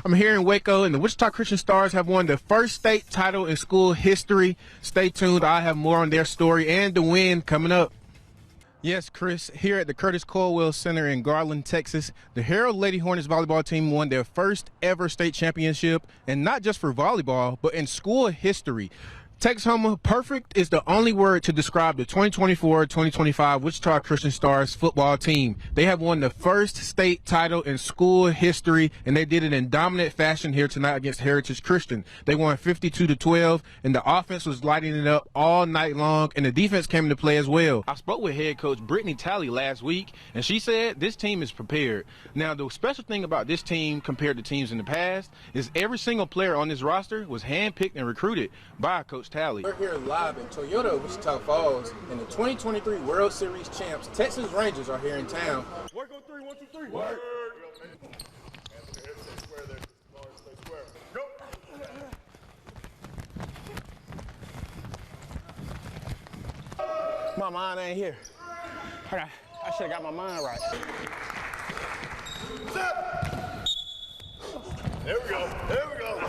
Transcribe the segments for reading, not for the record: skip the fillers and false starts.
I'm here in Waco, and the Wichita Christian Stars have won the first state title in school history. Stay tuned. I have more on their story and the win coming up. Yes, Chris, here at the Curtis Colwell Center in Garland, Texas, the Herald Lady Hornets volleyball team won their first ever state championship, and not just for volleyball, but in school history. Tex Hummer, perfect is the only word to describe the 2024-2025 Wichita Christian Stars football team. They have won the first state title in school history, and they did it in dominant fashion here tonight against Heritage Christian. They won 52-12, and the offense was lighting it up all night long, and the defense came into play as well. I spoke with head coach Brittany Talley last week, and she said this team is prepared. Now, the special thing about this team compared to teams in the past is every single player on this roster was handpicked and recruited by Coach Talley. We're here live in Toyota, Wichita Falls, and the 2023 World Series champs, Texas Rangers, are here in town. Work on three, 1, 2, 3. Work. Go. My mind ain't here. I should have got my mind right. There we go. There we go.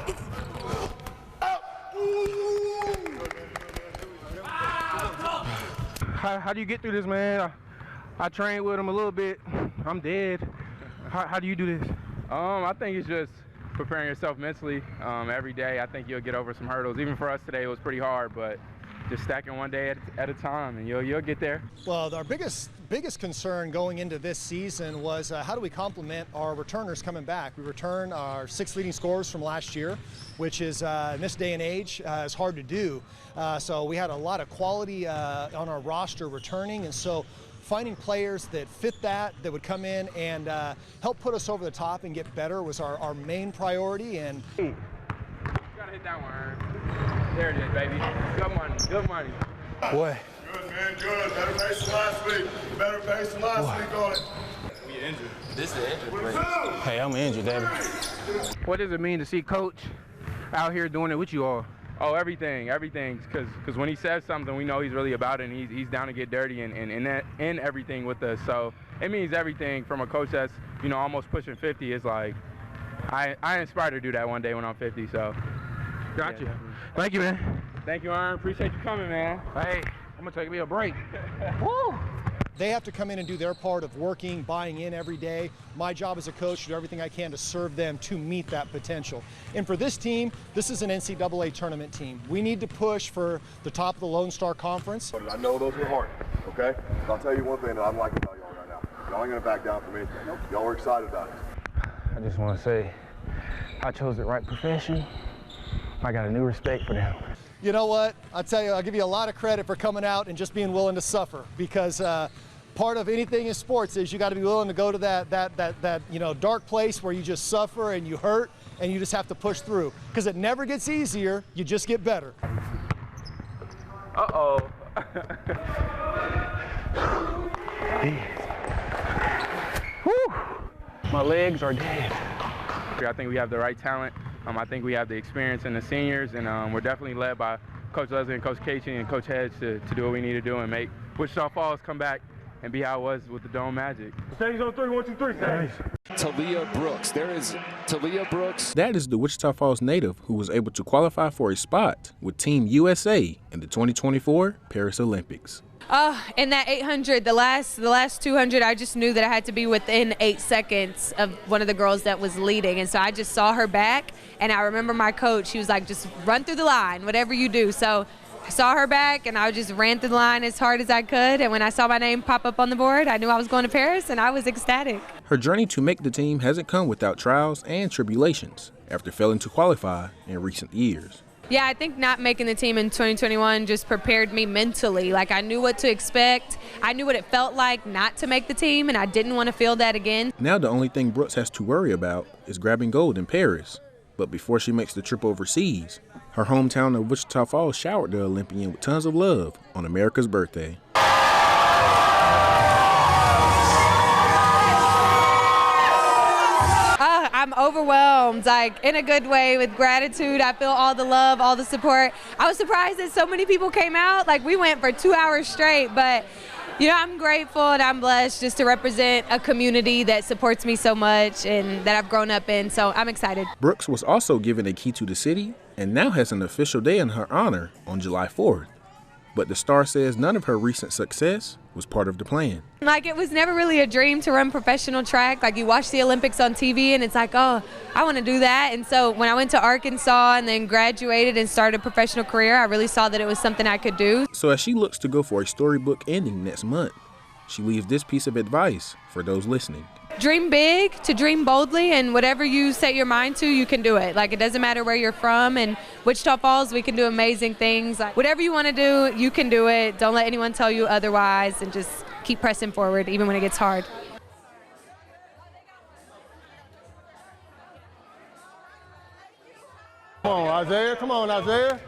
How do you get through this, man? I trained with him a little bit. I'm dead. How do you do this? I think it's just preparing yourself mentally every day. I think you'll get over some hurdles. Even for us today, it was pretty hard, but just stacking one day at a time, and you'll get there. Well, our biggest concern going into this season was how do we complement our returners coming back? We return our 6 leading scorers from last year, which is in this day and age is hard to do. So we had a lot of quality on our roster returning, and so finding players that fit that would come in and help put us over the top and get better was our main priority. And you gotta hit that one, Ernest. There it is, baby. Good money, good money. Boy. Good, man, good. Better pace than last week. Better pace than last week on it. We injured. This is the injured. Hey, I'm injured, David. What does it mean to see Coach out here doing it with you all? Oh, everything, because when he says something, we know he's really about it, and he's down to get dirty and in everything with us. So it means everything from a coach that's, almost pushing 50. It's like, I inspire to do that one day when I'm 50, so. Gotcha. Yeah. Thank you, man. Thank you, Ern. Appreciate you coming, man. Hey, I'm going to take me a break. Woo! They have to come in and do their part of working, buying in every day. My job as a coach to do everything I can to serve them to meet that potential. And for this team, this is an NCAA tournament team. We need to push for the top of the Lone Star Conference. I know those are hard, okay? I'll tell you one thing that I'm liking about y'all right now. Y'all ain't gonna back down for me. Y'all are excited about it. I just want to say I chose the right profession. I got a new respect for them. You know what? I'll tell you, I'll give you a lot of credit for coming out and just being willing to suffer, because part of anything in sports is you got to be willing to go to that dark place where you just suffer and you hurt and you just have to push through, because it never gets easier. You just get better. Uh-oh. Whew. My legs are dead. I think we have the right talent. I think we have the experience in the seniors, and we're definitely led by Coach Leslie and Coach Casey and Coach Hedge to do what we need to do and make Wichita Falls come back and be how it was with the Dome Magic. Stays on 3, 1, 2, 3. Talia Brooks. There is Talia Brooks. That is the Wichita Falls native who was able to qualify for a spot with Team USA in the 2024 Paris Olympics. In that 800, the last 200, I just knew that I had to be within 8 seconds of one of the girls that was leading. And so I just saw her back, and I remember my coach, he was like, just run through the line, whatever you do. So I saw her back, and I just ran through the line as hard as I could. And when I saw my name pop up on the board, I knew I was going to Paris, and I was ecstatic. Her journey to make the team hasn't come without trials and tribulations after failing to qualify in recent years. Yeah, I think not making the team in 2021 just prepared me mentally. Like, I knew what to expect. I knew what it felt like not to make the team, and I didn't want to feel that again. Now the only thing Brooks has to worry about is grabbing gold in Paris. But before she makes the trip overseas, her hometown of Wichita Falls showered the Olympian with tons of love on America's birthday. I'm overwhelmed, like, in a good way, with gratitude. I feel all the love, all the support. I was surprised that so many people came out. Like, we went for 2 hours straight, but You know, I'm grateful and I'm blessed just to represent a community that supports me so much and that I've grown up in, so I'm excited. Brooks was also given a key to the city and now has an official day in her honor on July 4th. But the star says none of her recent success was part of the plan. Like, it was never really a dream to run professional track. Like, you watch the Olympics on TV and it's like, oh, I want to do that. And so when I went to Arkansas and then graduated and started a professional career, I really saw that it was something I could do. So as she looks to go for a storybook ending next month, she leaves this piece of advice for those listening. Dream big, to dream boldly, and whatever you set your mind to, you can do it. Like, it doesn't matter where you're from. And Wichita Falls, we can do amazing things. Like, whatever you want to do, you can do it. Don't let anyone tell you otherwise, and just keep pressing forward even when it gets hard. Come on, Isaiah. Come on, Isaiah.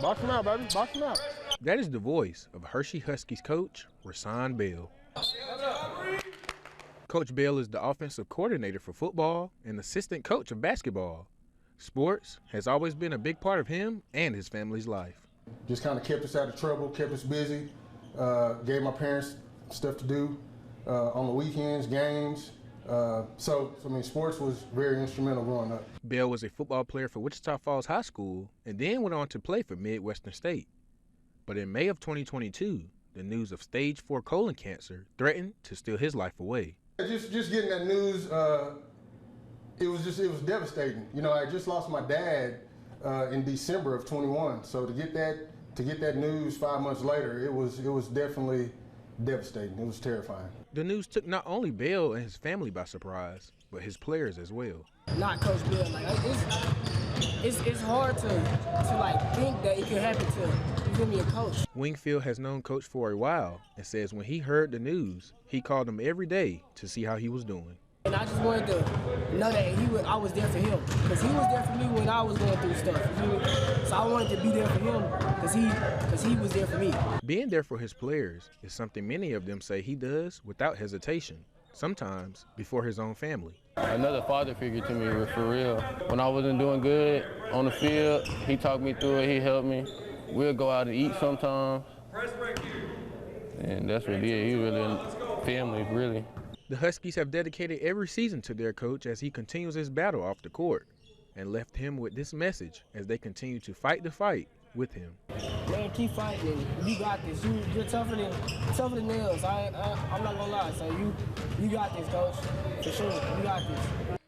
Box him out, baby. Box him out. That is the voice of Hershey Huskies coach, Rasan Bell. Coach Bell is the offensive coordinator for football and assistant coach of basketball. Sports has always been a big part of him and his family's life. Just kind of kept us out of trouble, kept us busy, gave my parents stuff to do on the weekends, games. So, I mean, sports was very instrumental growing up. Bell was a football player for Wichita Falls High School and then went on to play for Midwestern State. But in May of 2022, the news of stage 4 colon cancer threatened to steal his life away. Just getting that news, it was devastating. You know, I just lost my dad in December of 21. So to get that news 5 months later, it was definitely devastating. It was terrifying. The news took not only Bell and his family by surprise, but his players as well. Not Coach Bell. Like, it's hard to like think that it could happen to me, a coach. Wingfield has known Coach for a while and says when he heard the news, he called him every day to see how he was doing. And I just wanted to know that I was there for him, because he was there for me when I was going through stuff. So I wanted to be there for him because he was there for me. Being there for his players is something many of them say he does without hesitation, sometimes before his own family. Another father figure to me, for real. When I wasn't doing good on the field, he talked me through it, he helped me. We'll go out and eat sometimes. And that's what he is. He really family, really. The Huskies have dedicated every season to their coach as he continues his battle off the court and left him with this message as they continue to fight the fight with him. Man, keep fighting. You got this. You're tougher than nails. I'm not gonna lie. So you got this, coach. For sure. You got this.